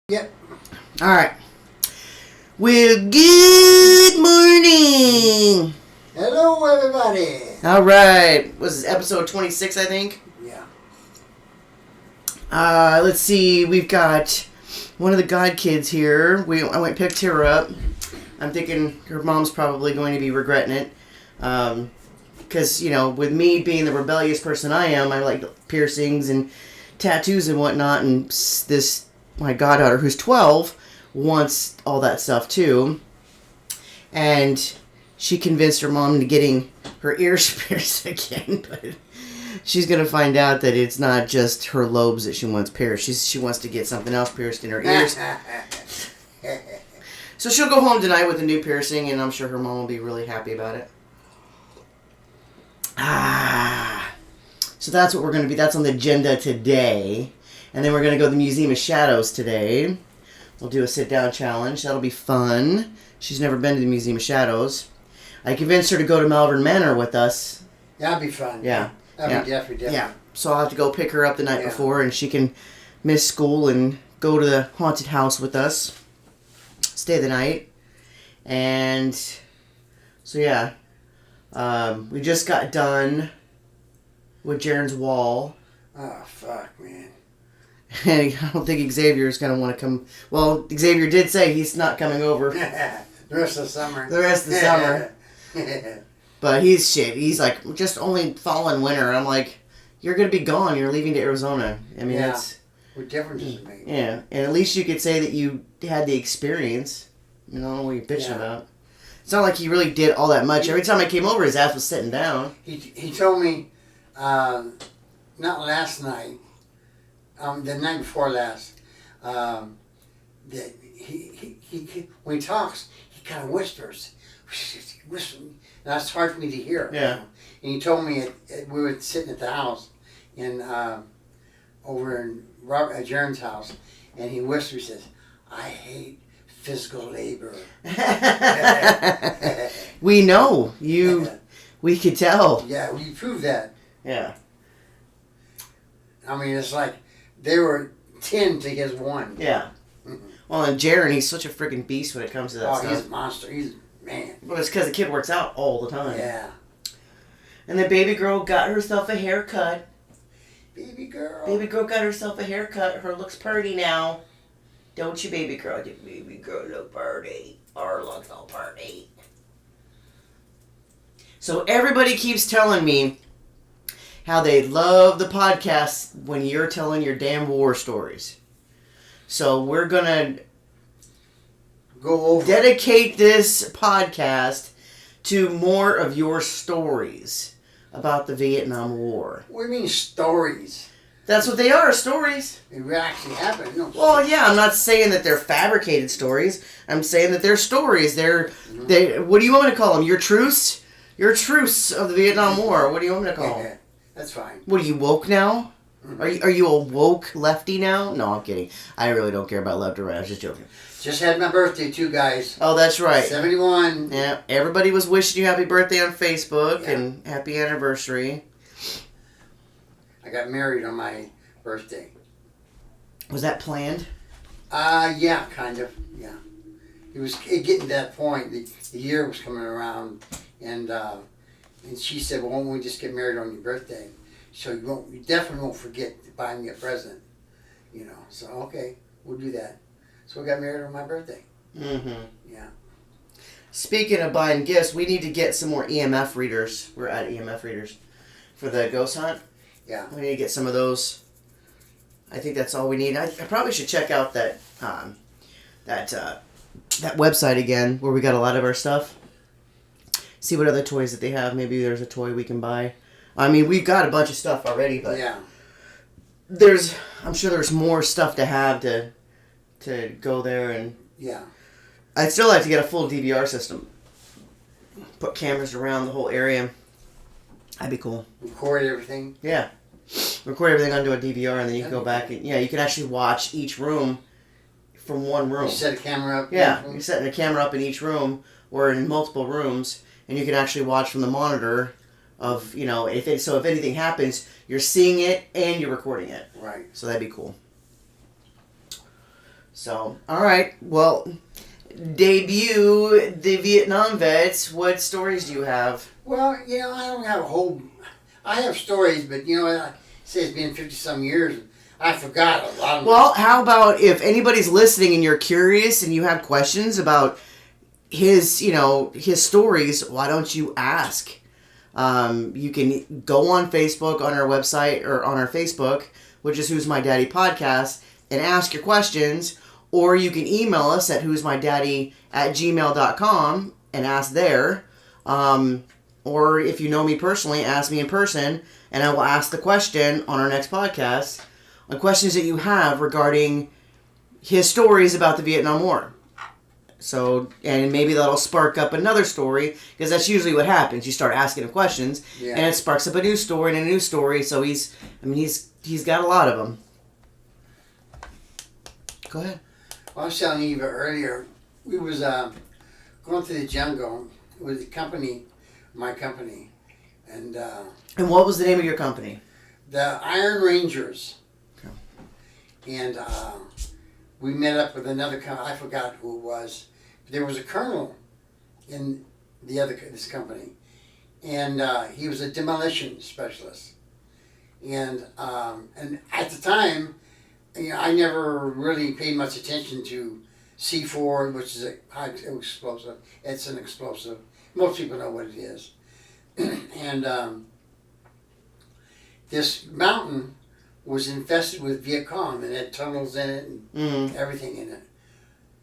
Yep. All right. Well, good morning. Hello, everybody. All right. Was this episode 26, I think? Yeah. Let's see. We've got one of the God kids here. I went and picked her up. I'm thinking her mom's probably going to be regretting it. Because, with me being the rebellious person I am, I like piercings and tattoos and whatnot. And my goddaughter, who's 12, wants all that stuff too. And she convinced her mom into getting her ears pierced again. But she's going to find out that it's not just her lobes that she wants pierced. She wants to get something else pierced in her ears. So she'll go home tonight with a new piercing, and I'm sure her mom will be really happy about it. So that's what we're going to be. That's on the agenda today. And then we're going to go to the Museum of Shadows today. We'll do a sit-down challenge. That'll be fun. She's never been to the Museum of Shadows. I convinced her to go to Malvern Manor with us. That'd be fun. Yeah. That'd be definitely. Yeah. So I'll have to go pick her up the night before, and she can miss school and go to the haunted house with us. Stay the night. And so, yeah. We just got done with Jaren's wall. Oh, fuck, man. And I don't think Xavier's going to want to come. Well, Xavier did say he's not coming over. The rest of the summer. The rest of the summer. But he's shit. He's like, just only fall and winter. I'm like, you're going to be gone. You're leaving to Arizona. I mean, that's... What difference does it make? Yeah. And at least you could say that you had the experience. I don't know what you're bitching about. It's not like he really did all that much. Every time I came over, his ass was sitting down. He told me, not last night, the night before last, that he when he talks, he kind of whispers. And that's hard for me to hear. Yeah. And he told me, we were sitting at the house, over in Jaren's house, and he whispers, says, "I hate physical labor." We know. We could tell. Yeah, we proved that. Yeah. I mean, it's like they were 10 to his 1. Yeah. Well, and Jaren, he's such a freaking beast when it comes to that stuff. He's a monster. He's man. Well, it's because the kid works out all the time. Yeah. And the baby girl got herself a haircut. Baby girl. Baby girl got herself a haircut. Her looks pretty now. Don't you, baby girl? Your baby girl look pretty. Or looks all pretty. So everybody keeps telling me how they love the podcast when you're telling your damn war stories. So we're going to go over. Dedicate this podcast to more of your stories about the Vietnam War. What do you mean stories? That's what they are, stories. It actually happened. No. Well, yeah, I'm not saying that they're fabricated stories. I'm saying that they're stories. They. What do you want me to call them? Your truths? Your truths of the Vietnam War. What do you want me to call them? That's fine. What, are you woke now? Are you a woke lefty now? No, I'm kidding. I really don't care about left or right. I was just joking. Just had my birthday too, guys. Oh, that's right. 71. Yeah, everybody was wishing you happy birthday on Facebook and happy anniversary. I got married on my birthday. Was that planned? Yeah, kind of. Yeah. It was getting to that point. The year was coming around, and she said, "Well, why don't we just get married on your birthday? So you definitely won't forget to buy me a present." So okay, we'll do that. So we got married on my birthday. Mm-hmm. Yeah. Speaking of buying gifts, we need to get some more EMF readers. We're at EMF readers for the ghost hunt. Yeah. We need to get some of those. I think that's all we need. I probably should check out that website again where we got a lot of our stuff. See what other toys that they have. Maybe there's a toy we can buy. I mean, we've got a bunch of stuff already, but I'm sure there's more stuff to have to go there, and I'd still like to get a full DVR system. Put cameras around the whole area. That'd be cool. Record everything? Yeah. Record everything onto a DVR, and then you can go back and you can actually watch each room from one room. You set a camera up? Yeah, you're setting a camera up in each room or in multiple rooms, and you can actually watch from the monitor of, if anything happens, you're seeing it and you're recording it. Right. So that'd be cool. So, all right. Well, debut the Vietnam vets. What stories do you have? Well, I don't have a whole. I have stories, but I say it's been 50-some years. I forgot a lot of them. Well, how about if anybody's listening and you're curious and you have questions about his stories, why don't you ask? You can go on Facebook, on our website, or on our Facebook, which is Who's My Daddy Podcast, and ask your questions, or you can email us at who'smydaddy@gmail.com and ask there. Or if you know me personally, ask me in person, and I will ask the question on our next podcast on questions that you have regarding his stories about the Vietnam War. So, and maybe that'll spark up another story, because that's usually what happens. You start asking him questions, and it sparks up a new story and a new story. So he's got a lot of them. Go ahead. Well, I was telling Eva earlier, we was going through the jungle with my company, and what was the name of your company? The Iron Rangers. Okay. And we met up with another company. I forgot who it was. But there was a colonel in this company, and he was a demolition specialist. And at the time, I never really paid much attention to C4, which is a high explosive. It's an explosive. Most people know what it is. And this mountain was infested with Viet Cong and had tunnels in it and everything in it.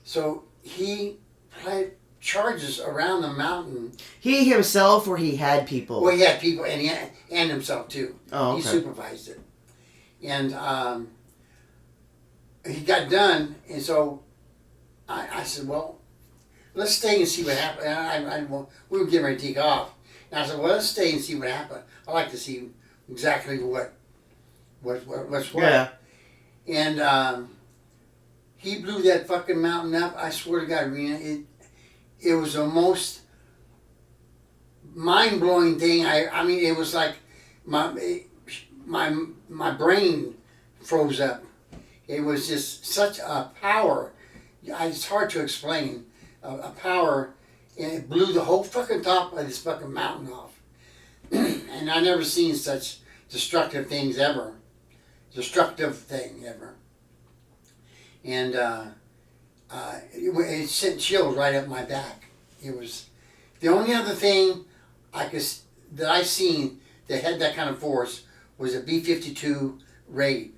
So he had charges around the mountain. He himself, or he had people? Well, he had people and himself too. Oh, okay. He supervised it. And he got done, and so I said, well, let's stay and see what happened. We were getting ready to take off. And I said, well, let's stay and see what happened. I'd like to see exactly what's what. Yeah. And he blew that fucking mountain up. I swear to God, Rena, it was the most mind-blowing thing. I mean, it was like my brain froze up. It was just such a power. It's hard to explain. A power, and it blew the whole fucking top of this fucking mountain off. And I never seen such destructive thing ever. And it sent chills right up my back. It was the only other thing that I seen that had that kind of force was a B-52 raid,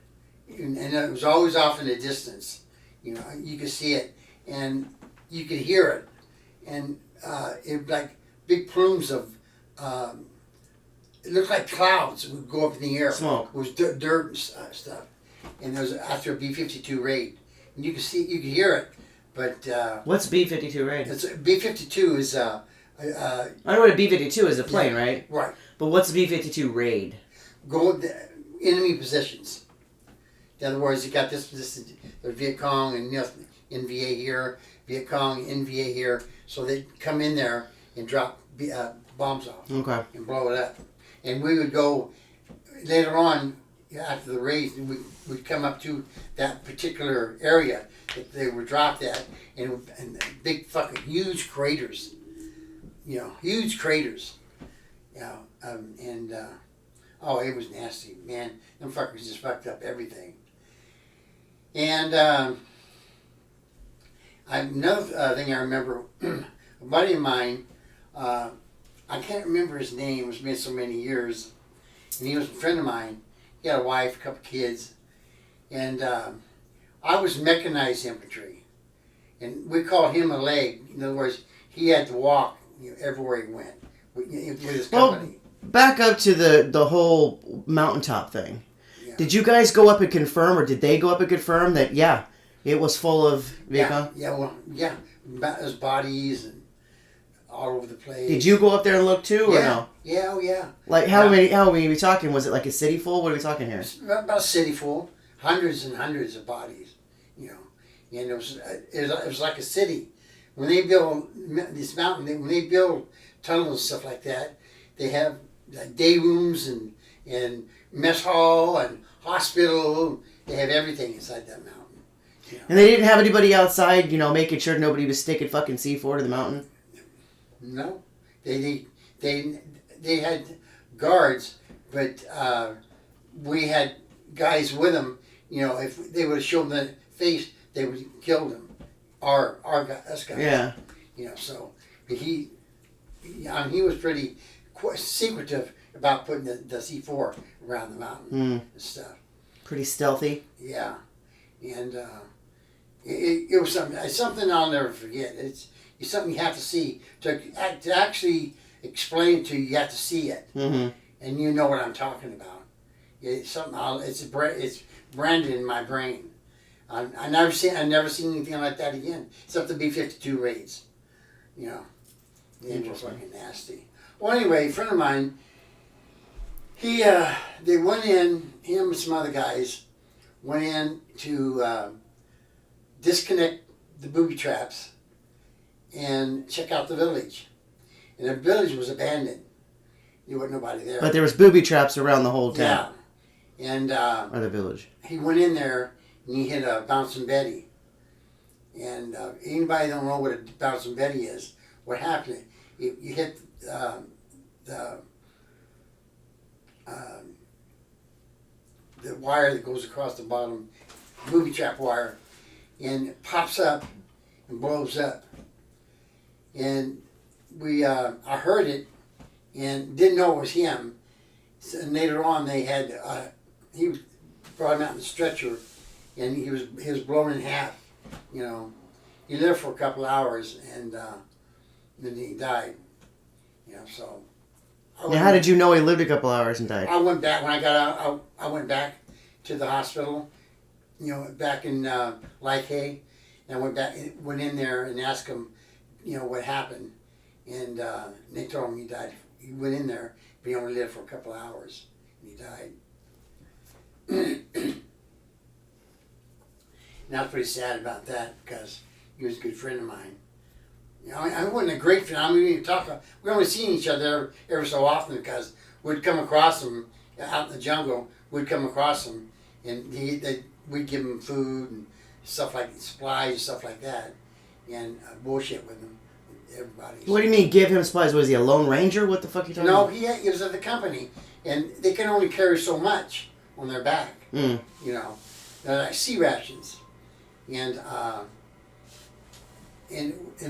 and it was always off in the distance. You could see it and you could hear it, and it like big plumes of. It looked like clouds would go up in the air. Smoke. It was dirt and stuff, and it was after a B-52 raid, and you could hear it, but. What's B-52 raid? It's B-52 is. I know what a B-52 is, a plane, right? Right. But what's a B-52 raid? Go the enemy positions. In other words, you got this the Viet Cong and NVA here, Viet Cong, NVA here, so they come in there and drop bombs off. Okay. And blow it up. And we would go later on after the raid, we'd come up to that particular area that they were dropped at, and big fucking huge craters. Huge craters. Oh, it was nasty, man. Them fuckers just fucked up everything. And another thing I remember, a buddy of mine, I can't remember his name, it's been so many years, and he was a friend of mine. He had a wife, a couple kids, and I was mechanized infantry, and we called him a leg. In other words, he had to walk everywhere he went with his company. Well, back up to the whole mountaintop thing. Yeah. Did you guys go up and confirm, or did they go up and confirm that, it was full of Viet Cong? There's bodies and all over the place. Did you go up there and look too, or no? Yeah, oh yeah. Like how many are we talking? Was it like a city full? What are we talking here? About a city full. Hundreds and hundreds of bodies, and it was like a city. When they build this mountain, when they build tunnels and stuff like that, they have day rooms and mess hall and hospital. They have everything inside that mountain. You know. And they didn't have anybody outside, you know, making sure nobody was sticking fucking C4 to the mountain? No, they had guards, but we had guys with them. You know, if they would have shown the face, they would have killed them. Us guys. Yeah. You know, so he was pretty secretive about putting the C4 around the mountain and stuff. Pretty stealthy. Yeah, and it was something I'll never forget. It's something you have to see to actually explain it to you. You have to see it, and you know what I'm talking about. It's something. It's branded in my brain. I never seen anything like that again. Except the B-52 raids. You know, they were fucking nasty. Well, anyway, a friend of mine. They went in. Him and some other guys went in to disconnect the booby traps and check out the village. And the village was abandoned. There wasn't nobody there. But there was booby traps around the whole town. Yeah. And or the village. he went in there and he hit a Bouncing Betty. And anybody don't know what a Bouncing Betty is, what happened? You hit the wire that goes across the bottom, booby trap wire, and it pops up and blows up. And I heard it and didn't know it was him. So, and later on, they had he brought him out in a stretcher, and he was blown in half. You know, he lived for a couple of hours, and then he died. You know, so. Now, how did you know he lived a couple hours and died? I went back when I got out. I went back to the hospital. You know, back in Lyke, and I went in there and asked him, you know, what happened, and they told him he died. He went in there, but he only lived for a couple of hours, and he died. And I was pretty sad about that because he was a good friend of mine. You know, I wasn't a great friend. I mean, we only seen each other every so often because we'd come across him out in the jungle. We'd come across him, and we'd give him food and stuff like supplies and stuff like that, and bullshit with him. Everybody. What do you mean, give him supplies? Was he a Lone Ranger? What the fuck are you talking No, about? he was at the company, and they can only carry so much on their back. You know, they're like sea rations, and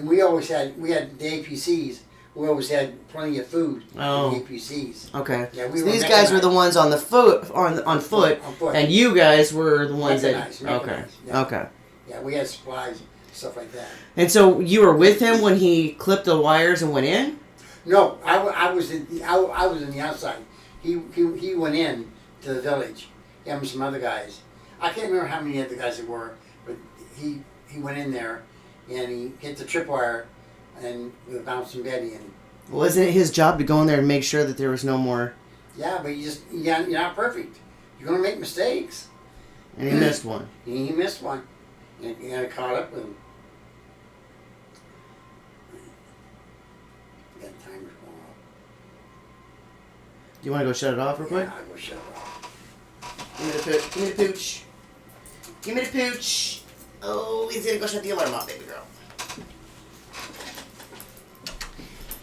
we always had the APCs. We always had plenty of food in the APCs. Okay. Yeah, so these guys were the ones on the foot on foot, and you guys were the ones mechanized. Okay. Yeah. Okay. Yeah, we had supplies, stuff like that. And so you were with him when he clipped the wires and went in? No, I was in the outside. He went in to the village. Him and some other guys. I can't remember how many other guys there were, but he went in there and he hit the tripwire and with a Bouncing Betty. And wasn't it his job to go in there and make sure that there was no more? Yeah, but you're not perfect. You're gonna make mistakes. And he missed one. He missed one, and he got caught up with him. That timer's going off. Do you want to go shut it off real quick? Yeah, I will shut it off. Give me the pooch. Give me the pooch. Oh, he's gonna go shut the alarm off, baby girl.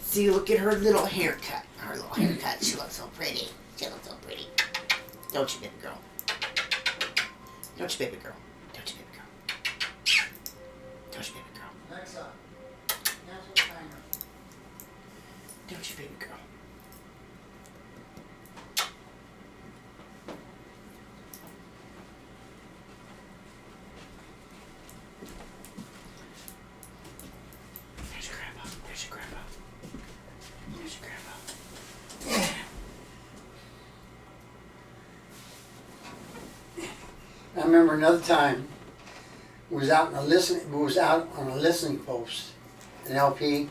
See, look at her little haircut. Her little haircut. She looks so pretty. She looks so pretty. Don't you, baby girl? Don't you, baby girl? Don't you, baby girl? Don't you, baby girl? Alexa, cancel timer. Don't you, baby girl? There's your grandpa. There's your grandpa. There's your grandpa. I remember another time was out on a listening post, an LP,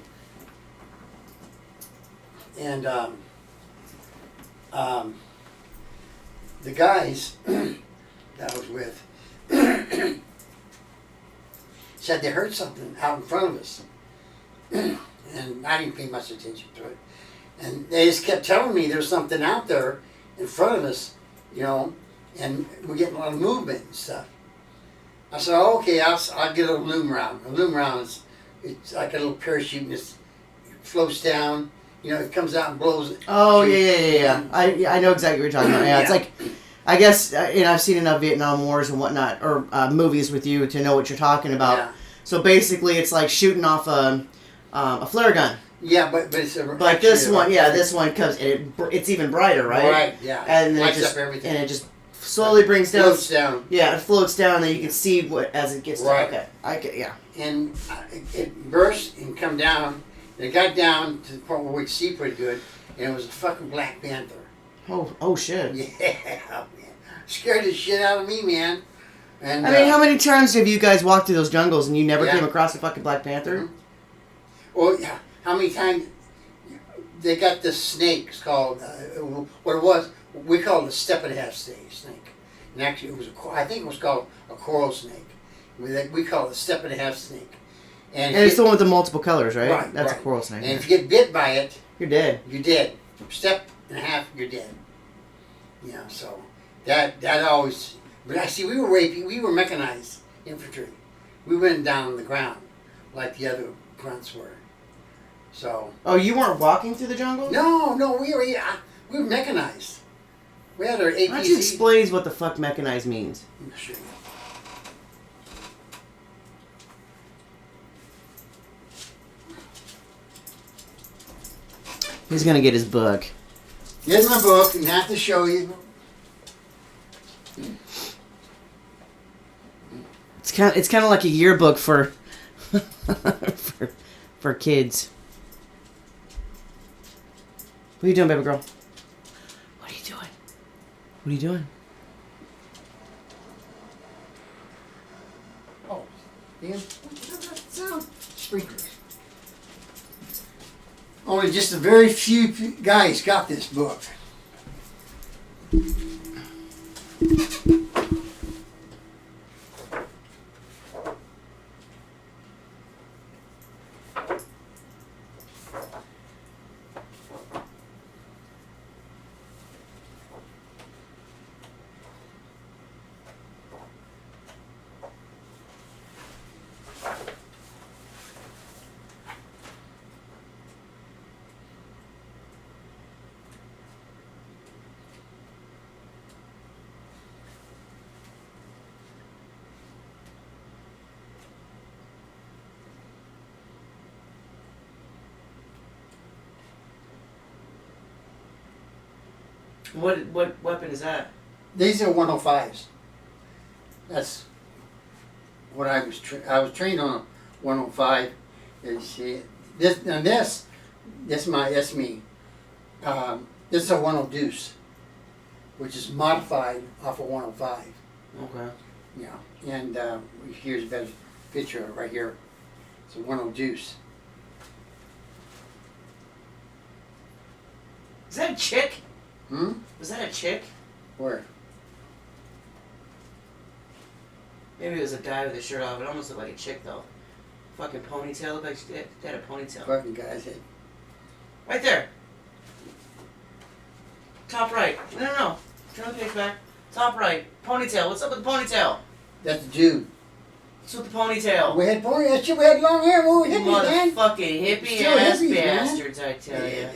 and the guys that I was with said they heard something out in front of us, and I didn't pay much attention to it, and they just kept telling me there's something out there in front of us, you know. And we're getting a lot of movement and stuff. I said, oh, okay, I'll get a loom round. A loom round is it's like a little parachute and it floats down. You know, it comes out and blows. Oh yeah. I know exactly what you're talking about. Yeah, it's like, I guess, I've seen enough Vietnam Wars and whatnot, or movies with you to know what you're talking about. Yeah. So basically, it's like shooting off a flare gun. Yeah, but it's a. But this one comes, and it's even brighter, right? Right. Yeah. And then Lights up everything. and it just slowly brings down. Floats down. Yeah, it floats down, and then you can see what as it gets Right. down. Okay, yeah. And it burst and come down. And it got down to the point where we could see pretty good, and it was a fucking Black Panther. Oh shit. Yeah, man. Scared the shit out of me, man. And I mean, how many times have you guys walked through those jungles and you never Yeah. came across a fucking Black Panther? Well, yeah. How many times they got this snake? It's called what it was. We called it a step and a half snake. And actually, it was I think it was called a coral snake. We call it a step and a half snake. And it's the one with the multiple colors, right? Right, That's right. a coral snake. And if you get bit by it, You're dead. you're dead. Step and a half, you're dead. You know, so that always. But I see, we were mechanized infantry. We went down on the ground like the other grunts were. So. Oh, you weren't walking through the jungle? No, we were mechanized. We had our APC. Why don't you explain what the fuck mechanized means? Sure. He's gonna get his book. Here's my book, and I have to show you. It's kind of like a yearbook for for kids. What are you doing, baby girl? What are you doing? What are you doing? Oh, Ian, what's that sound? Sprinklers. Only just a very few guys got this book. What weapon is that? These are 105s. That's what I was. I was trained on a 105. And see, this that's me. This is a 10 Deuce, which is modified off a 105. Okay. Yeah, and here's a better picture of it right here. It's a 10 Deuce. Is that a chick? Hmm? Was that a chick? Where? Maybe it was a guy with a shirt off. It almost looked like a chick though. Fucking ponytail. Looked like she had a ponytail. Fucking guy's head. Right there. Top right. No. Turn the page back. Top right. Ponytail. What's up with the ponytail? That's the dude. What's with the ponytail? We had that shit. We had long hair. We were hippies, man. Motherfucking hippie Still ass hippies, man. bastards, I tell ya.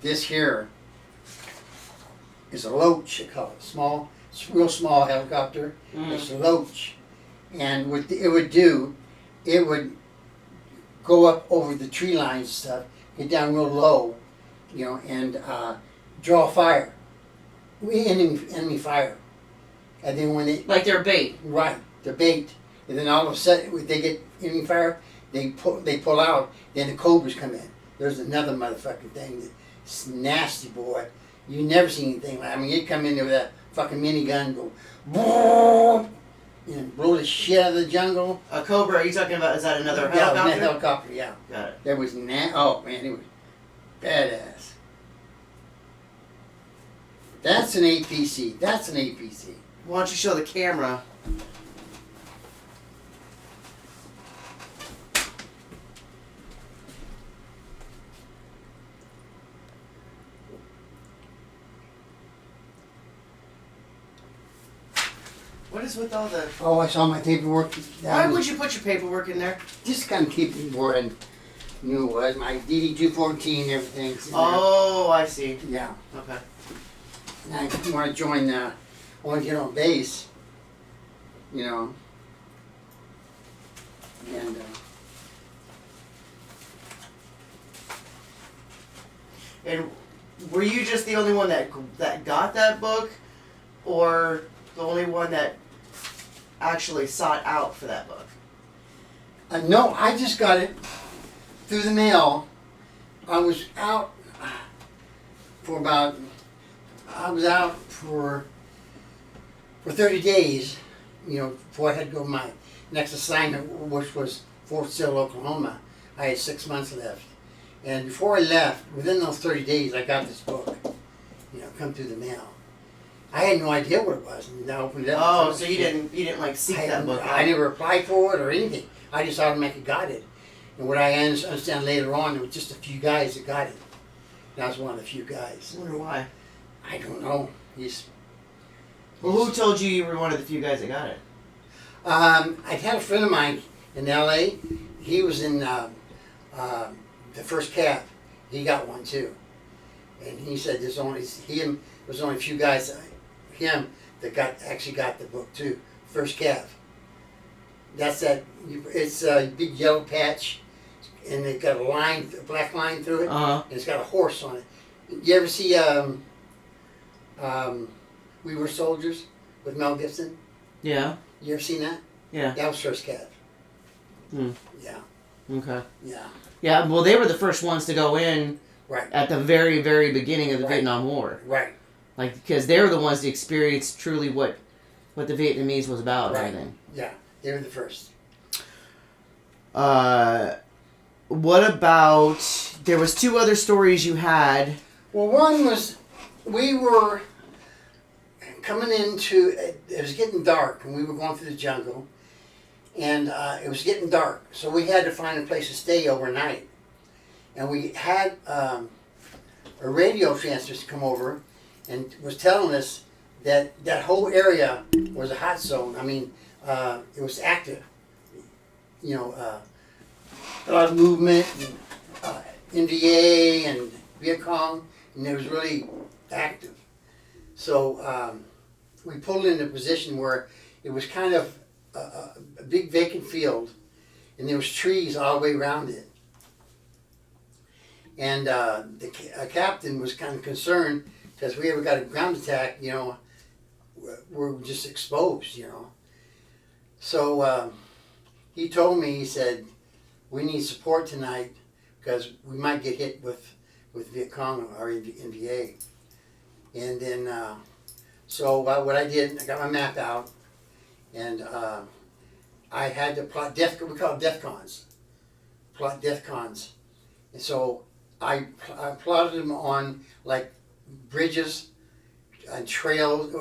This here is a Loach, they call it. Small, it's a real small helicopter. It's a Loach. And what it would do, it would go up over the tree lines and stuff, get down real low, and draw fire. Enemy fire. And then when they... Like they're bait. Right, the bait. And then all of a sudden, when they get enemy fire, they pull out, then the Cobras come in. There's another motherfucking thing that... It's nasty, boy. You never seen anything like. I mean, you come in there with that fucking minigun, go, boom, and blow the shit out of the jungle. A Cobra? Are you talking about? Is that another Yeah, helicopter? that helicopter, yeah. Got it. That was oh man, it was badass. That's an APC. That's an APC. Why don't you show the camera? What is with all the... Oh, I saw my paperwork. Why would you put your paperwork in there? Just kind of keep it where I knew it was. My DD 214, everything's in there. Oh, I see. Yeah. Okay. And I want to join I want to get on base, you know. And And were you just the only one that got that book, or the only one that actually sought out for that book? no, I just got it through the mail. I was out for about, I was out for 30 days, you know, before I had to go to my next assignment, which was Fort Sill, Oklahoma. I had 6 months left. And before I left, within those 30 days, I got this book, you know, come through the mail. I had no idea what it was, and I opened it up. Oh, so you didn't like seek that book out? I never applied for it or anything. I just automatically got it. And what I understand later on, there was just a few guys that got it. And I was one of the few guys. I wonder why. I don't know. Well, who told you you were one of the few guys that got it? I had a friend of mine in L.A. He was in the first cab. He got one too, and he said there's only a few guys, that actually got the book too. First cab. That's that. It's a big yellow patch, and it got a black line through it. Uh-huh. And it's got a horse on it. You ever see We Were Soldiers with Mel Gibson? Yeah. You ever seen that? Yeah. That was first cab. Hmm. Yeah. Okay. Yeah. Yeah, well, they were the first ones to go in Right. at the very, very beginning of the Right. Vietnam War. Right. Like, because they were the ones to experience truly what the Vietnamese was about and Right. everything. Yeah. They were the first. What about, there was two other stories you had. Well, one was we were coming into, it was getting dark, and we were going through the jungle, and it was getting dark, so we had to find a place to stay overnight. And we had a radio transmitter come over and was telling us that that whole area was a hot zone. I mean, it was active. You know, a lot of movement, and NVA and Viet Cong, and it was really active. So we pulled into a position where it was kind of a big vacant field, and there was trees all the way around it. And the captain was kind of concerned because we ever got a ground attack, you know, we're just exposed, you know. So he told me, he said, we need support tonight because we might get hit with Viet Cong or NVA. And then, so what I did, I got my map out, and I had to plot we call it DEFCONs. Plot DEFCONs. And so I plotted them on like bridges and trails.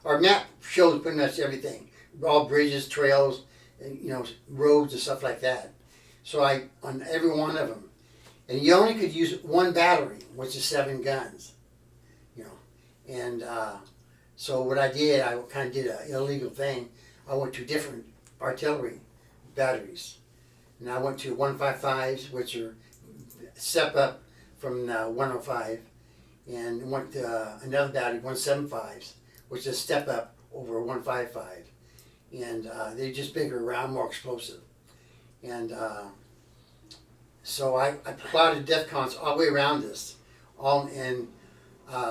Our map shows pretty much everything. All bridges, trails, and, you know, roads and stuff like that. So on every one of them. And you only could use one battery, which is 7 guns. You know. And so what I did, I kind of did an illegal thing. I went to different artillery batteries. And I went to 155s, which are step up from 105, and went to another battery, 175s, which is step up over 155. And they're just bigger around, more explosive. And so I plotted DEFCONs all the way around this.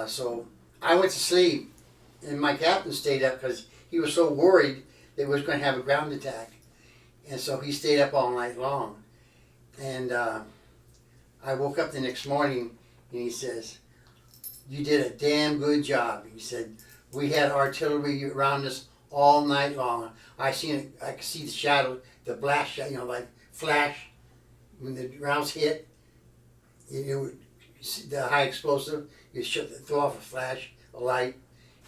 So I went to sleep, and my captain stayed up because he was so worried that we was going to have a ground attack. And so he stayed up all night long. And I woke up the next morning, and he says, you did a damn good job. He said, we had artillery around us all night long. I could see the shadow, the blast, you know, like flash when the rounds hit. You know, the high explosive, you throw off a flash, a light,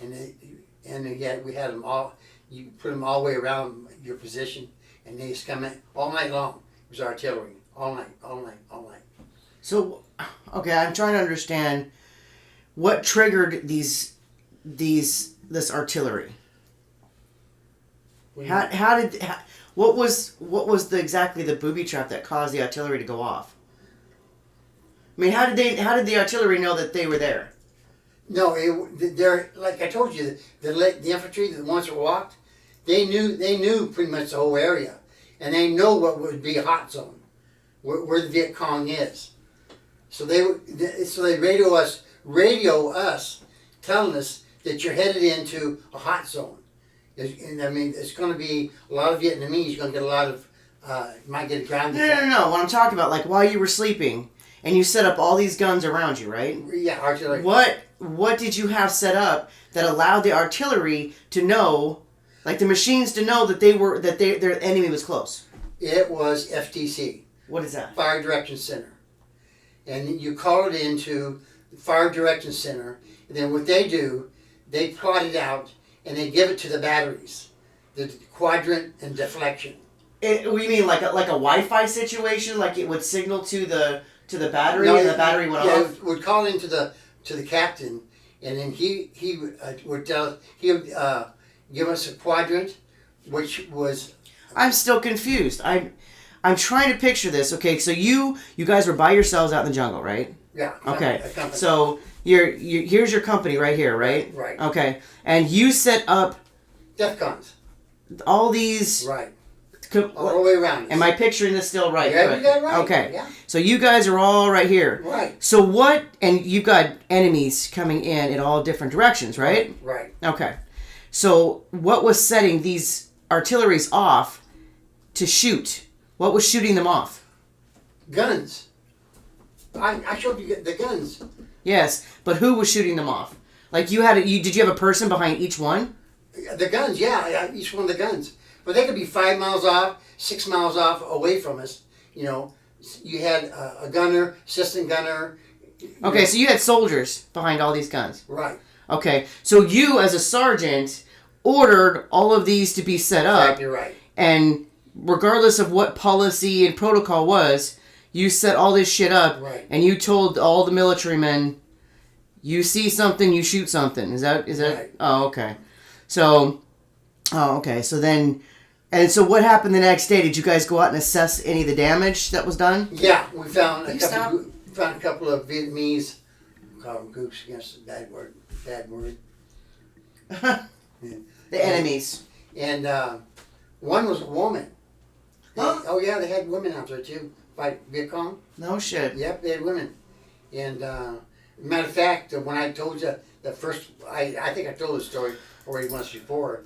and we had them all. You put them all the way around your position, and they just come in all night long. It was artillery all night, all night, all night. So, okay, I'm trying to understand what triggered this artillery. What was exactly the booby trap that caused the artillery to go off? I mean, how did the artillery know that they were there? No, they're like I told you, the infantry, the ones that walked, they knew pretty much the whole area, and they know what would be a hot zone, where the Viet Cong is. So they radio us, telling us that you're headed into a hot zone. And I mean, it's going to be a lot of Vietnamese. You're going to get a lot of, might get grounded. No. What I'm talking about, like while you were sleeping, and you set up all these guns around you, right? Yeah, artillery. What did you have set up that allowed the artillery to know, like the machines to know that their enemy was close? It was FDC. What is that? Fire Direction Center. And you call it into the Fire Direction Center, and then what they do, they plot it out, and they give it to the batteries, the quadrant and deflection. We mean like a Wi-Fi situation, like it would signal to the battery, and the battery went off. Yeah, would call into the captain, and then he would give us a quadrant, which was. I'm still confused. I'm trying to picture this. Okay, so you guys were by yourselves out in the jungle, right? Yeah. Okay. So here's your company right here, right? Right. Okay, and you set up DEFCONs. all these. Right. All the way around. Am I picturing this still right? Yeah, you got it right. Okay. Yeah. So you guys are all right here. Right. So what? And you've got enemies coming in all different directions, right? Right. Okay. So what was setting these artilleries off to shoot? What was shooting them off? Guns. I showed you the guns. Yes, but who was shooting them off? Like did you have a person behind each one? The guns, yeah, each one of the guns. But they could be 5 miles off, 6 miles off away from us. You know, you had a gunner, assistant gunner. Okay, so you had soldiers behind all these guns. Right. Okay, so you as a sergeant ordered all of these to be set up. Exactly right. And regardless of what policy and protocol was, you set all this shit up. Right. And you told all the military men, you see something, you shoot something. Is that? Right. Oh, okay. So then, and so what happened the next day? Did you guys go out and assess any of the damage that was done? Yeah, we found a couple of Vietnamese, call them goops, against a bad word. The enemies. And one was a woman. Huh? Oh yeah, they had women out there too. Fight Viet Cong. No shit. Yep, they had women. And matter of fact, when I told you the first, I think I told the story already once before,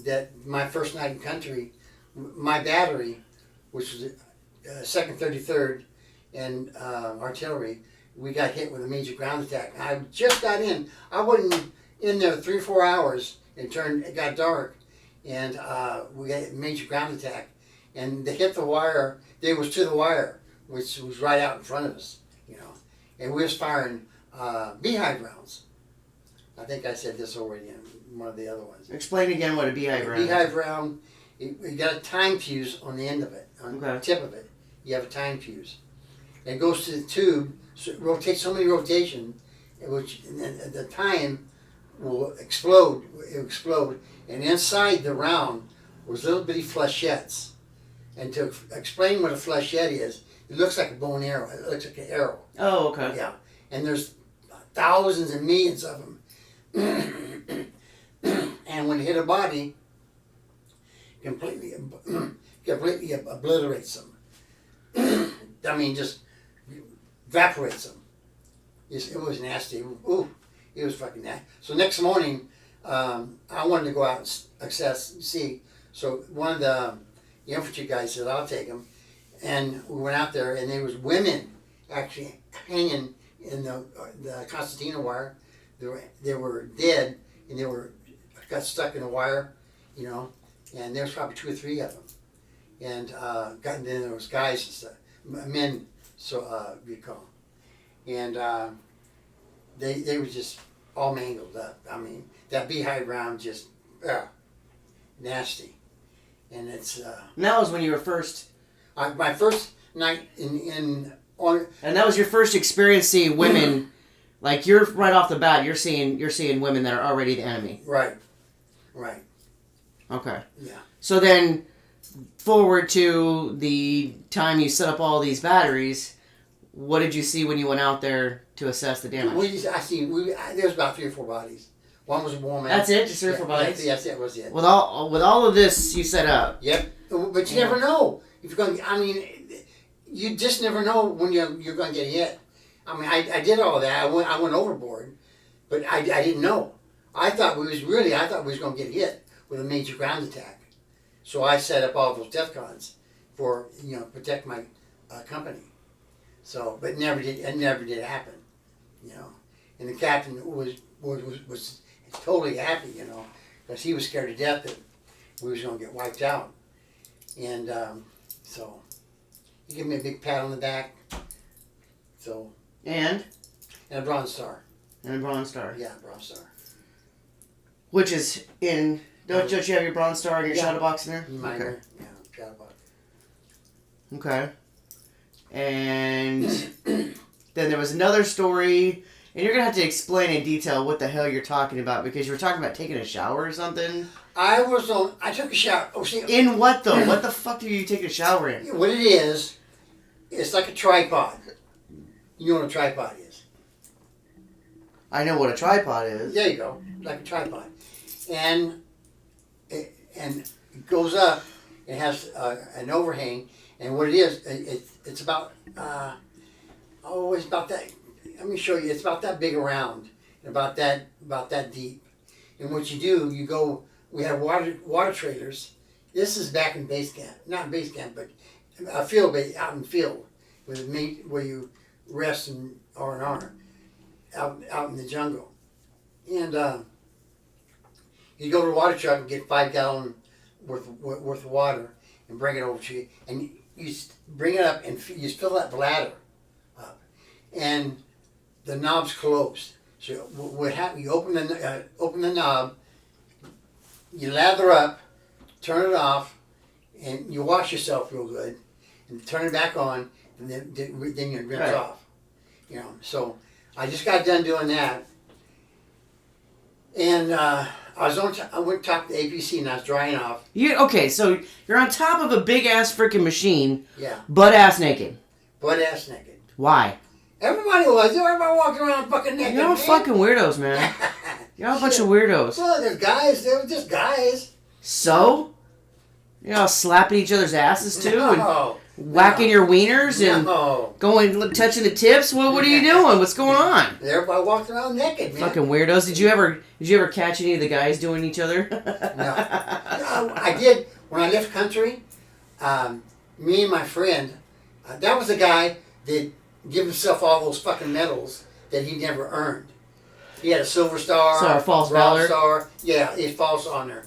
that my first night in country, my battery, which was 2nd, 33rd, and artillery, we got hit with a major ground attack. I just got in. I wasn't in there 3 or 4 hours. It got dark, and we got a major ground attack. And they hit the wire. They was to the wire, which was right out in front of us, you know. And we was firing beehive rounds. I think I said this already in one of the other ones. Explain again what a beehive round is. Beehive round, you got a time fuse on the end of it, on the tip of it. You have a time fuse. It goes to the tube, so it rotates so many rotations, which the time will explode. It will explode, and inside the round was little bitty flechettes. And to explain what a flechette is, it looks like a bow and arrow. It looks like an arrow. Oh, okay. Yeah, and there's thousands and millions of them. And when it hit a body, completely obliterates them. I mean, just evaporates them. It was nasty. Ooh, it was fucking nasty. So next morning, I wanted to go out and see. So one of the infantry guys said, "I'll take them," and we went out there, and there was women actually hanging in the concertina wire. They were dead, and they got stuck in the wire, you know, and there was probably 2 or 3 of them, and then there was guys and stuff, men, so we call them, and they were just all mangled up. I mean, that beehive round just nasty, and it's. And that was when you were first. My first night on. And that was your first experience seeing women. Like you're right off the bat, you're seeing women that are already the enemy. Right. Right. Okay. Yeah. So then, forward to the time you set up all these batteries, what did you see when you went out there to assess the damage? There was about 3 or 4 bodies. One was a woman. That's it? Just 3 or 4 bodies? Yes, that was it. With all of this you set up. Yep. But you never know if you're going. I mean, you just never know when you're going to get hit. I mean, I did all that. I went overboard, but I didn't know. I thought we was going to get hit with a major ground attack. So I set up all those DEFCONs for protect my company. So, but it never did happen. And the captain was totally happy, because he was scared to death that we was going to get wiped out. And so he gave me a big pat on the back. So And a Bronze Star. And a Bronze Star. Yeah, Bronze Star. Which is in. Don't you have your Bronze Star in your shadow box in there? Okay. Yeah, shadow box. Okay. And then there was another story, and you're gonna have to explain in detail what the hell you're talking about, because you were talking about taking a shower or something. I took a shower. Oh, see, in what though? What the fuck do you take a shower in? what it is, it's like a tripod. You know what a tripod is? I know what a tripod is. There you go, like a tripod, and it goes up. It has an overhang, and what it is, it's about it's about that. Let me show you. It's about that big around, and about that deep. And what you do, you go. We have water trailers. This is back in base camp, not base camp, but a field base out in the field where you rest in R&R out in the jungle, and you go to the water truck and get 5 gallon worth of water and bring it over to you, and you bring it up and you fill that bladder up, and the knob's closed. So what happens? You open the knob, you lather up, turn it off, and you wash yourself real good, and turn it back on, and then you rinse off. So I just got done doing that, and I went top to APC, and I was drying off. So you're on top of a big ass freaking machine. Yeah. Butt ass naked. Butt ass naked. Why? Everybody walking around fucking naked. You're all fucking weirdos, man. You're all a bunch of weirdos. Well, there's guys. They were just guys. So? You're all slapping each other's asses too, No. and whacking your wieners and No. touching the tips. What are you doing? What's going on? Everybody walking around naked, man. Fucking weirdos. Did you ever catch any of the guys doing each other? No. I did when I left country. Me and my friend, that was the guy that gave himself all those fucking medals that he never earned. He had a Silver Star, So a false Bronze valor? Star. Yeah, it's false on there.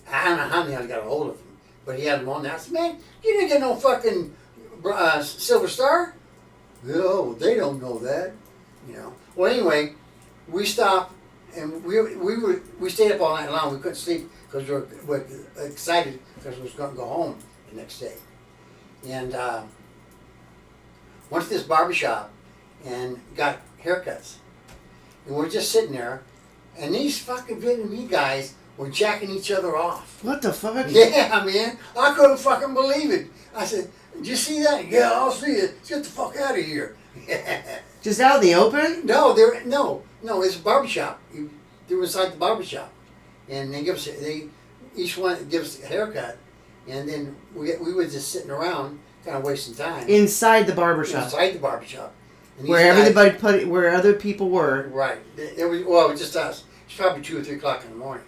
I don't know how many I got a hold of him, but he had them on there. I said, man, you didn't get no fucking Silver Star. No, they don't know that. Well, anyway, we stopped and we stayed up all night long. We couldn't sleep because we were excited because we was going to go home the next day. And went to this barbershop and got haircuts. And we're just sitting there, and these fucking Vietnamese guys were jacking each other off. What the fuck? Yeah, man. I couldn't fucking believe it. I said, did you see that? Yeah, I'll see it. Let's get the fuck out of here. Just out in the open? No, it's a barbershop. They were inside the barbershop. And each one gives us a haircut. And then we were just sitting around, kind of wasting time. Inside the barbershop? Inside the barbershop. And where other people were. Right. It was just us. It's probably 2 or 3 o'clock in the morning.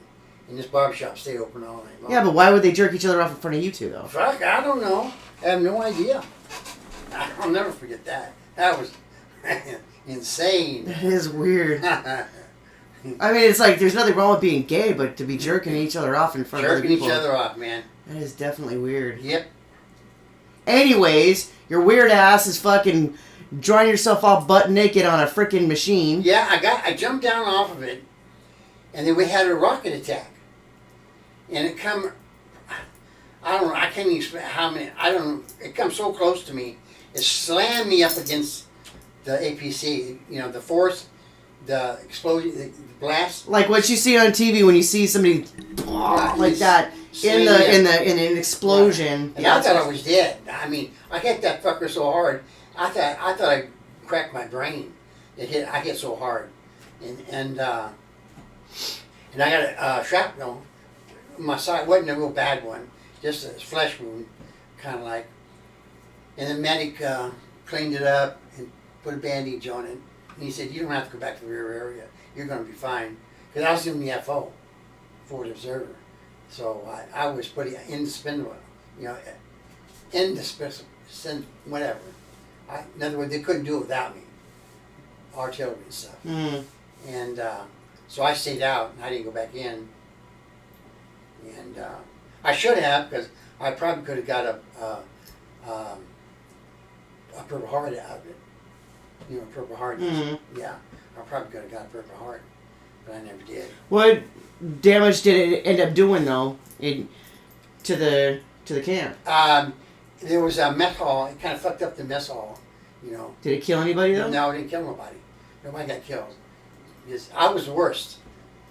And this barbershop stayed open all night long. Yeah, but why would they jerk each other off in front of you two, though? Fuck, I don't know. I have no idea. I'll never forget that. That was insane. That is weird. I mean, it's like, there's nothing wrong with being gay, but to be jerking each other off in front of other people. Jerking each other off, man. That is definitely weird. Yep. Anyways, your weird ass is fucking drawing yourself all butt naked on a freaking machine. Yeah, I jumped down off of it, and then we had a rocket attack. And it come, I don't know, I can't even explain how many, I don't know, it comes so close to me. It slammed me up against the APC, the force, the explosion, the blast. Like what you see on TV when you see somebody like that in an explosion. Right. And I thought I was dead. I mean, I hit that fucker so hard. I thought I cracked my brain. I hit so hard, and I got a shrapnel. My side wasn't a real bad one, just a flesh wound, kind of like. And the medic cleaned it up and put a bandage on it. And he said, "You don't have to go back to the rear area. You're going to be fine." Because I was in the FO, Forward Observer. So I was pretty indispensable, whatever. In other words, they couldn't do it without me. Artillery and stuff. Mm. And so I stayed out and I didn't go back in. And I should have, because I probably could have got a Purple Heart out of it. Purple Heart. Mm-hmm. Yeah, I probably could have got a Purple Heart, but I never did. What damage did it end up doing though, to the camp? There was a mess hall. It kind of fucked up the mess hall. Did it kill anybody though? No, it didn't kill nobody. Nobody got killed. I was the worst.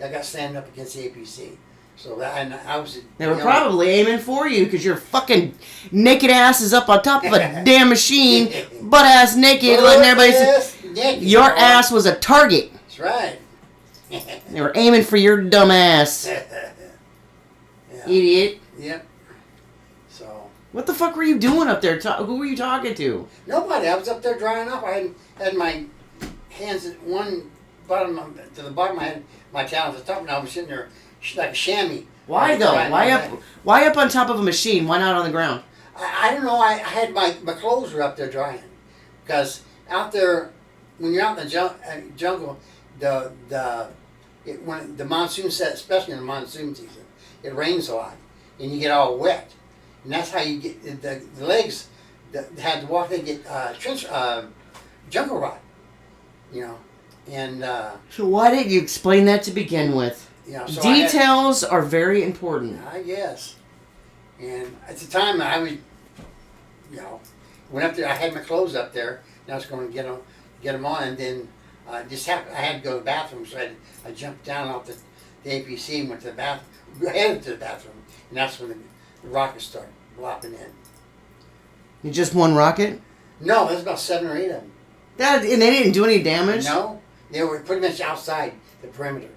I got slammed up against the APC. So I was. They were probably aiming for you because your fucking naked ass is up on top of a damn machine, butt ass naked, letting everybody see. Your ass was a target. That's right. They were aiming for your dumb ass. Yeah. Idiot. Yep. So. What the fuck were you doing up there? Who were you talking to? Nobody. I was up there drying up. I had my hands at one bottom to the bottom. I had my towels at the top, and I was sitting there like a chamois. Why though? Why up on top of a machine? Why not on the ground? I don't know. I had my clothes were up there drying, because out there, when you're out in the jungle, when the monsoon set, especially in the monsoon season, it rains a lot, and you get all wet, and that's how you get the legs that had to walk. They get jungle rot, and. So why didn't you explain that to begin with? So details are very important. I guess. And at the time, I was, went up there. I had my clothes up there, and I was going to get them on, and then just happened. I had to go to the bathroom, so I jumped down off the APC and went to the bathroom, headed to the bathroom, and that's when the rockets started lopping in. You just one rocket? No, there's about 7 or 8 of them. And they didn't do any damage? No, they were pretty much outside the perimeter.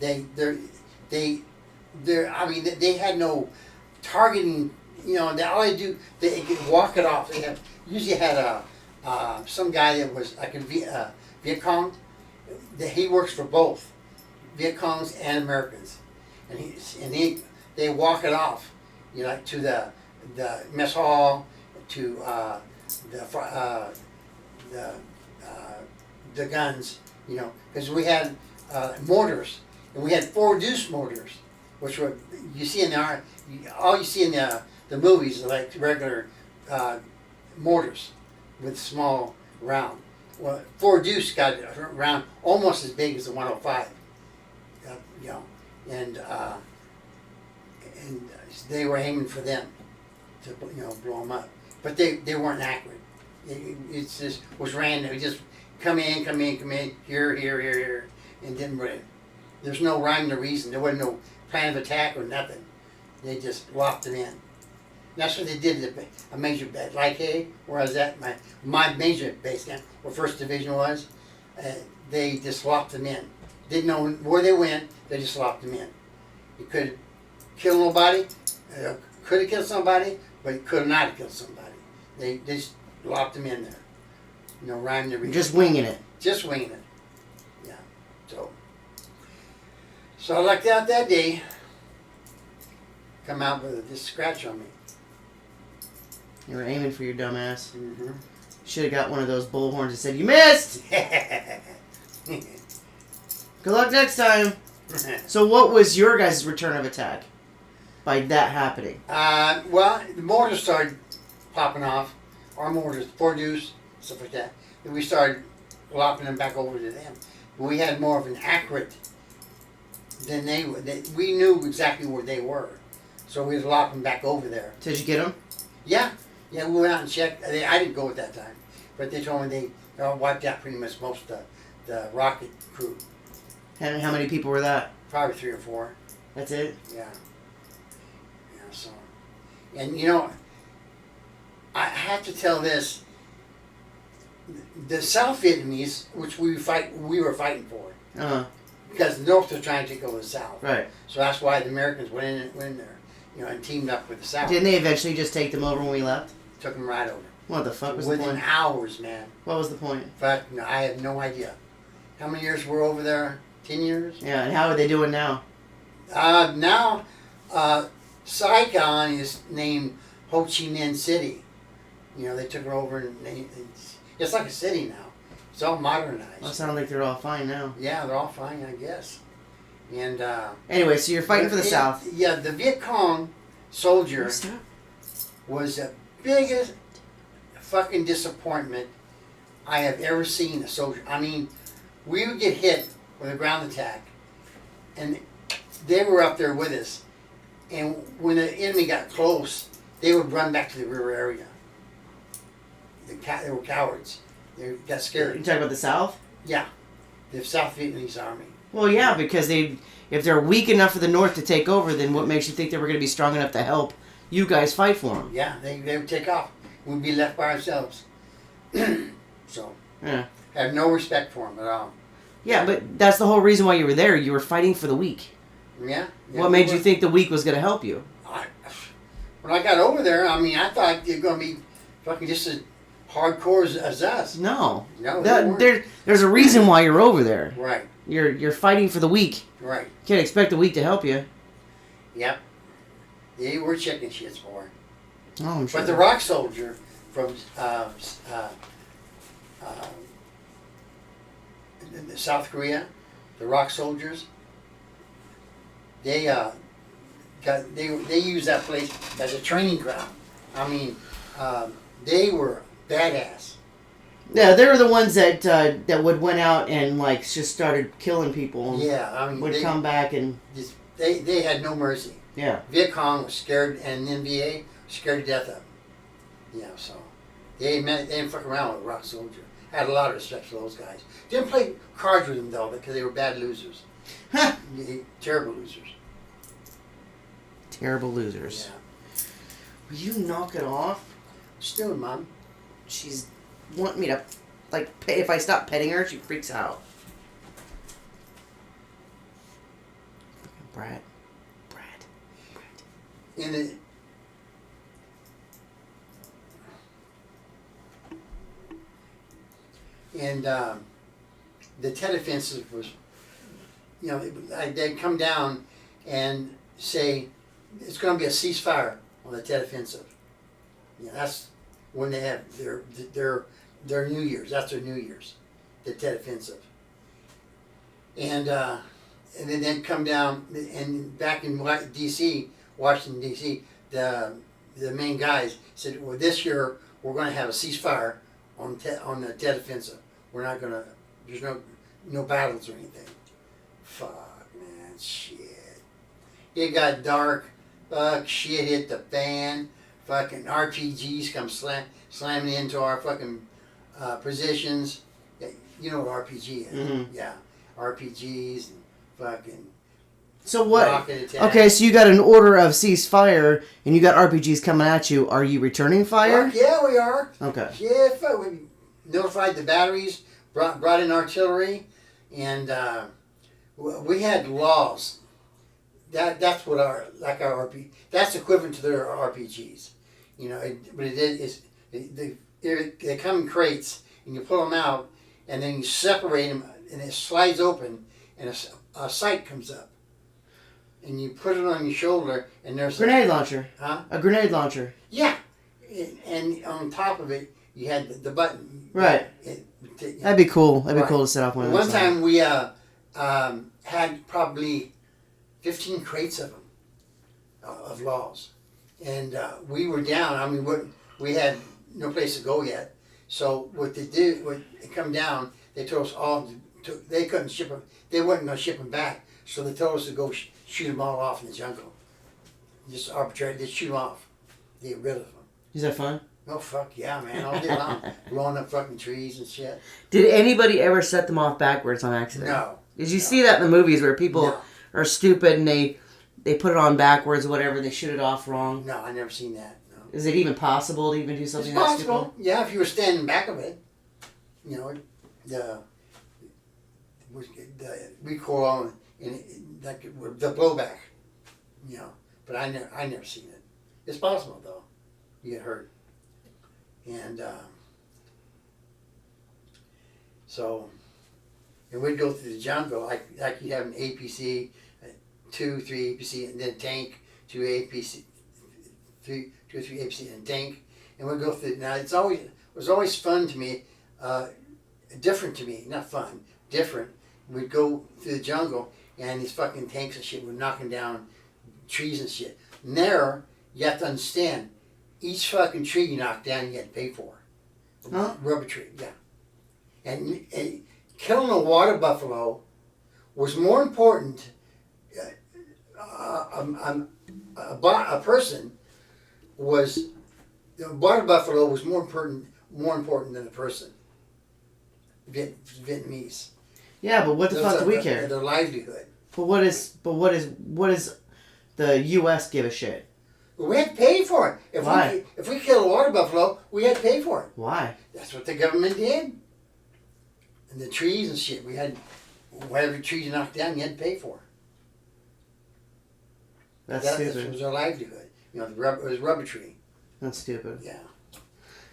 They had no targeting. All they do, they could walk it off. They usually had some guy that was like a Viet Cong. He works for both Viet Congs and Americans, and they walk it off, like to the mess hall, to the guns, because we had mortars. And we had 4 deuce mortars, which were all you see in the movies are like regular mortars with small round. Well, 4 deuce got a round almost as big as the 105, and they were aiming for them to blow them up, but they weren't accurate. It just was random. It just come in, here, and didn't really. There's no rhyme or reason. There wasn't no plan of attack or nothing. They just locked it in. And that's what they did at a major base. Like where I was at, my major base camp, where 1st Division was, they just locked them in. Didn't know where they went, they just locked them in. You could kill nobody, could have killed somebody, but you could not have killed somebody. They just locked them in there. No rhyme or reason. Just winging it. Just winging it. Yeah. So I lucked out that day. Come out with this scratch on me. You were aiming for your dumb ass. Mm-hmm. Should have got one of those bullhorns and said, "You missed! Good luck next time." So what was your guys' return of attack by that happening? Well, the mortars started popping off. Our mortars, 4 deuce, stuff like that. And we started lopping them back over to them. But we had more of an accurate than they were. We knew exactly where they were. So we was lopping back over there. Did you get them? Yeah. Yeah, we went out and checked. I didn't go at that time. But they told me they wiped out pretty much most of the rocket crew. And how many people were that? Probably 3 or 4. That's it? Yeah. Yeah. So, and you know, I have to tell this. The South Vietnamese, which we were fighting for, because the North was trying to take over the South. Right. So that's why the Americans went in there, and teamed up with the South. Didn't they eventually just take them over when we left? Took them right over. What the fuck was the Within point? hours, man. What was the point? In fact, no, I have no idea. How many years we're over there? 10 years? Yeah, and how are they doing now? Now, Saigon is named Ho Chi Minh City. They took her over and it's like a city now. It's all modernized. Well, it sounds like they're all fine now. Yeah, they're all fine, I guess. And anyway, so you're fighting for the South. Yeah, the Viet Cong soldier was the biggest fucking disappointment I have ever seen a soldier. I mean, we would get hit with a ground attack, and they were up there with us. And when the enemy got close, they would run back to the rear area. They were cowards. They got scared. You talking about the South? Yeah, the South Vietnamese army. Well, yeah, because if they're weak enough for the North to take over, then what makes you think they were going to be strong enough to help you guys fight for them? Yeah, they would take off. We'd be left by ourselves. So, Yeah. I have no respect for them at all. Yeah, but that's the whole reason why you were there. You were fighting for the weak. Yeah. What made you think the weak was going to help you? When I got over there, I mean, I thought you're going to be fucking just as hardcore as us. No. No, they weren't. There's a reason why you're over there. Right. You're fighting for the weak. Right. You can't expect the weak to help you. Yep. They were chicken shits, boy. Oh, I'm sure. But the rock soldier from South Korea, the rock soldiers, they use that place as a training ground. I mean, they were badass. Yeah, they were the ones that would went out and just started killing people. Yeah, I mean, would come back and they had no mercy. yeah. Viet Cong was scared, and NVA scared to death of them. Yeah, so they didn't fuck around with a rock soldier. Had a lot of respect for those guys. Didn't play cards with them though, because they were bad losers. Terrible losers. Terrible losers. Yeah. Will you knock it off? Still, Mom. She's wanting me to, if I stop petting her, she freaks out. Brad. In the the Tet Offensive was, they'd come down and say it's going to be a ceasefire on the Tet Offensive. That's when they have their New Year's. That's their New Year's, the Tet Offensive. And then they'd come down, and back in D.C., Washington, D.C., the main guys said, well, this year we're going to have a ceasefire on the Tet Offensive. We're not going to, there's no battles or anything. Fuck, man, shit. It got dark. Fuck, shit hit the fan. Fucking RPGs come slamming into our fucking positions. Yeah, you know what RPG is. Mm-hmm. Yeah, RPGs and fucking So what? rocket attack. Okay, so you got an order of ceasefire, and you got RPGs coming at you. Are you returning fire? Fuck, yeah, we are. Okay. Yeah, fuck, we notified the batteries, brought in artillery, and we had laws. That's what our RPG. That's equivalent to their RPGs. But it is they come in crates, and you pull them out, and then you separate them, and it slides open, and a sight comes up, and you put it on your shoulder, and there's Grenade launcher. Huh? A grenade launcher. Yeah, and on top of it, you had the button. Right. That'd be cool. That'd be cool to set off one of those. One time we had probably 15 crates of them, of laws. And we were down. I mean, we had no place to go yet. So what they did, when they come down, they told us all, they couldn't ship them. They weren't going to ship them back. So they told us to go shoot them all off in the jungle. Just arbitrarily, just shoot them off. Get rid of them. Is that fun? Oh, fuck yeah, man. All day long. Blowing up fucking trees and shit. Did anybody ever set them off backwards on accident? No. Did you see that in the movies where people No. are stupid and they put it on backwards or whatever, they shoot it off wrong? No, I never seen that. No. Is it even possible to even do something It's that possible. stupid? Yeah, if you were standing back of it. You know, the recoil and like the blowback. You know, but I never seen it. It's possible though. You get hurt. And and we'd go through the jungle like you have an APC, 2, 3 APC, and then tank, 2 APC, 2 or 3 APC, and tank, and we'd go through. Now it was always fun to me, different to me, not fun, different. We'd go through the jungle, and these fucking tanks and shit were knocking down trees and shit. And there, you have to understand, each fucking tree you knock down, you had to pay for. Huh? Rubber tree, yeah. And killing a water buffalo was more important. A person was the water buffalo was more important than a person. Vietnamese. Yeah, but what the fuck do we care? Their livelihood. But what is the U.S. give a shit? We had to pay for it. Why? If we kill a water buffalo, we had to pay for it. Why? That's what the government did. And the trees and shit, we had whatever tree you knocked down, you had to pay for. That's That stupid. was our livelihood. You know, it was rubber tree. That's stupid. Yeah.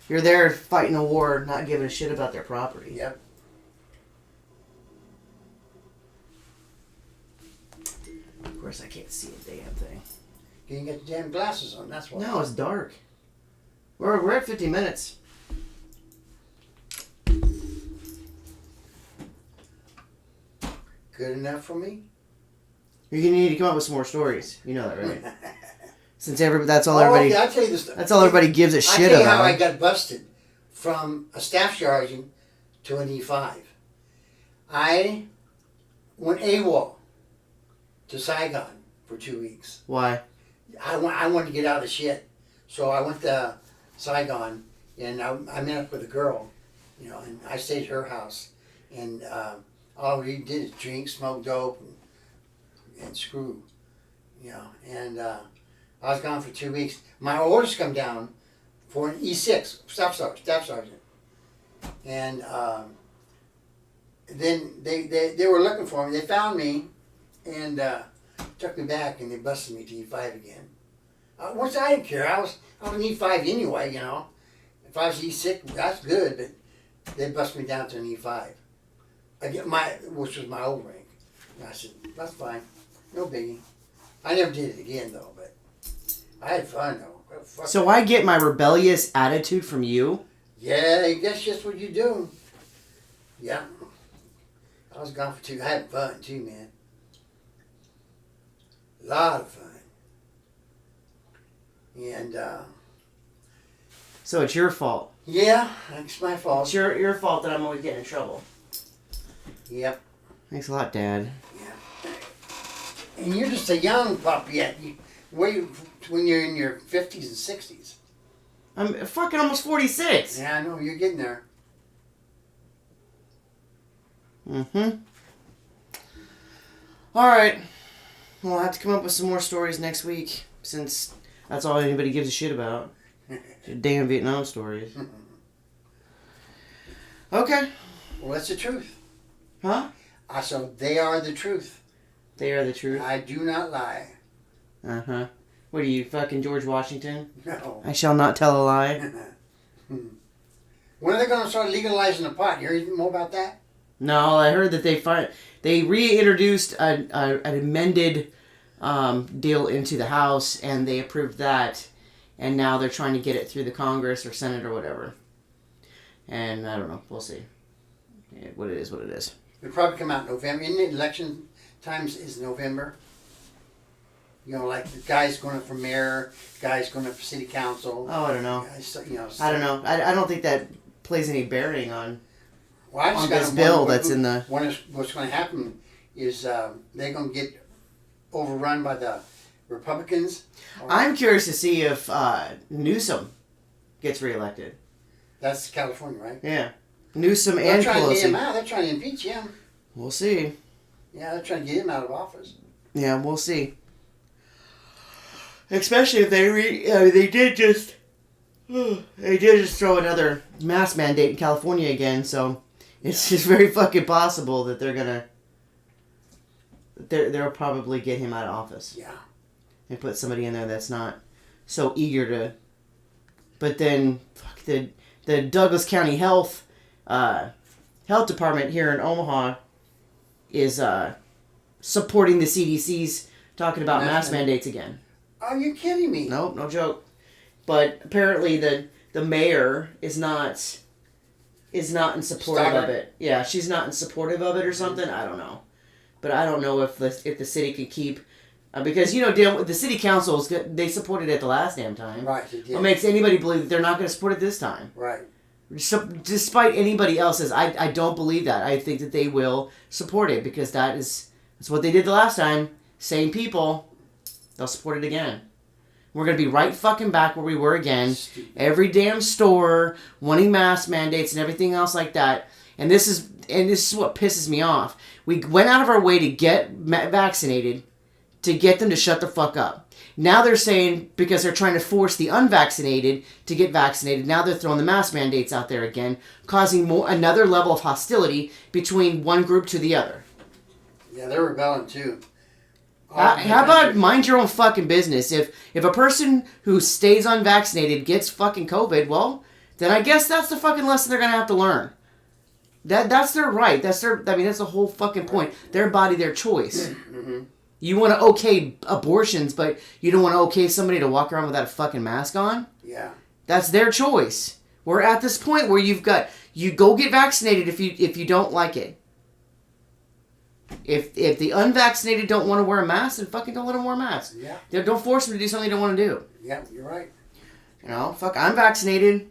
You're there fighting a war, not giving a shit about their property. Yep. Of course, I can't see a damn thing. You didn't get the damn glasses on, that's why. No, it's dark. We're at 50 minutes. Good enough for me? You're gonna need to come up with some more stories. You know that, right? Since that's all Oh, everybody. okay, I'll tell you this. That's all everybody gives a I'll shit tell you about. how I got busted from a staff sergeant to an E5. I went AWOL to Saigon for 2 weeks. Why? I wanted to get out of the shit. So I went to Saigon and I met up with a girl, you know, and I stayed at her house. And all we did is drink, smoke dope, and screw, you know. And I was gone for 2 weeks. My orders come down for an E6, staff sergeant. And then they were looking for me. They found me and took me back and they busted me to E5 again. Once I didn't care. I was an E5 anyway, you know. If I was E6, that's good, but they busted me down to an E5. Which was my old rank. And I said, that's fine. No biggie. I never did it again though, but I had fun though. Fuck So it. I get my rebellious attitude from you? Yeah, I guess just what you do. Yeah. I was gone for 2. I had fun too, man. A lot of fun. And So it's your fault. yeah, it's my It's fault. your fault that I'm always getting in trouble. Yep. Thanks a lot, Dad. And you're just a young pup yet. When you're in your 50s and 60s. I'm fucking almost 46. Yeah, I know, you're getting there. Mm-hmm. Alright. Well, I'll have to come up with some more stories next week, since that's all anybody gives a shit about. Damn Vietnam stories. Okay. Well, that's the truth. Huh? So they are the truth. They are the truth. I do not lie. Uh-huh. What are you, fucking George Washington? No. I shall not tell a lie. When are they going to start legalizing the pot? You heard anything more about that? No, I heard that they reintroduced an amended deal into the House, and they approved that, and now they're trying to get it through the Congress or Senate or whatever. And I don't know. We'll see. Yeah, what it is. It'll probably come out in November. Isn't it election times is November? You know, like the guy's going up for mayor, guy's going up for city council. Oh, I don't know. You know, I don't know. I don't think that plays any bearing on well, I just on gotta this wonder bill that's in the... What's going to happen is they're going to get overrun by the Republicans. I'm curious to see if Newsom gets reelected. That's California, right? Yeah. Newsom They're and trying to get him Pelosi. out. They're trying to impeach him. We'll see. Yeah, they're trying to get him out of office. Yeah, we'll see. Especially if they did just throw another mask mandate in California again. So it's just very fucking possible that they'll probably get him out of office. Yeah. And put somebody in there that's not so eager to. But then, fuck, the Douglas County Health Department here in Omaha is supporting the CDC's talking about mask mandates again. Are you kidding me? Nope, no joke. But apparently the mayor is not in supportive of it. Yeah, she's not in supportive of it or something. I don't know, but I don't know if the city can keep because the city council they supported it the last damn time. Right, they did. What makes anybody believe that they're not going to support it this time? Right. So, despite anybody else's, I don't believe that. I think that they will support it because that's what they did the last time. Same people, they'll support it again. We're going to be right fucking back where we were again. Stupid. Every damn store wanting mask mandates and everything else like that. And this is what pisses me off. We went out of our way to get vaccinated to get them to shut the fuck up. Now they're saying because they're trying to force the unvaccinated to get vaccinated, now they're throwing the mask mandates out there again, causing another level of hostility between one group to the other. Yeah, they're rebelling too. How about mind your own fucking business? If a person who stays unvaccinated gets fucking COVID, well, then I guess that's the fucking lesson they're gonna have to learn. That's their right. That's the whole fucking point. Their body, their choice. Mm-hmm. You want to okay abortions, but you don't want to okay somebody to walk around without a fucking mask on? Yeah. That's their choice. We're at this point where you go get vaccinated if you don't like it. If the unvaccinated don't want to wear a mask, then fucking don't let them wear a mask. Yeah. Don't force them to do something they don't want to do. Yeah, you're right. Fuck, I'm vaccinated,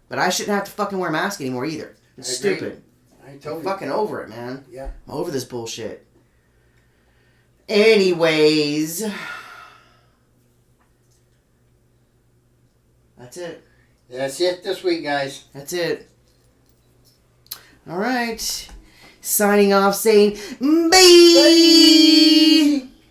but I shouldn't have to fucking wear a mask anymore either. It's stupid. I told I'm you. fucking over it, man. Yeah. I'm over this bullshit. Anyways, that's it. That's it this week, guys. That's it. All right. Signing off saying bye.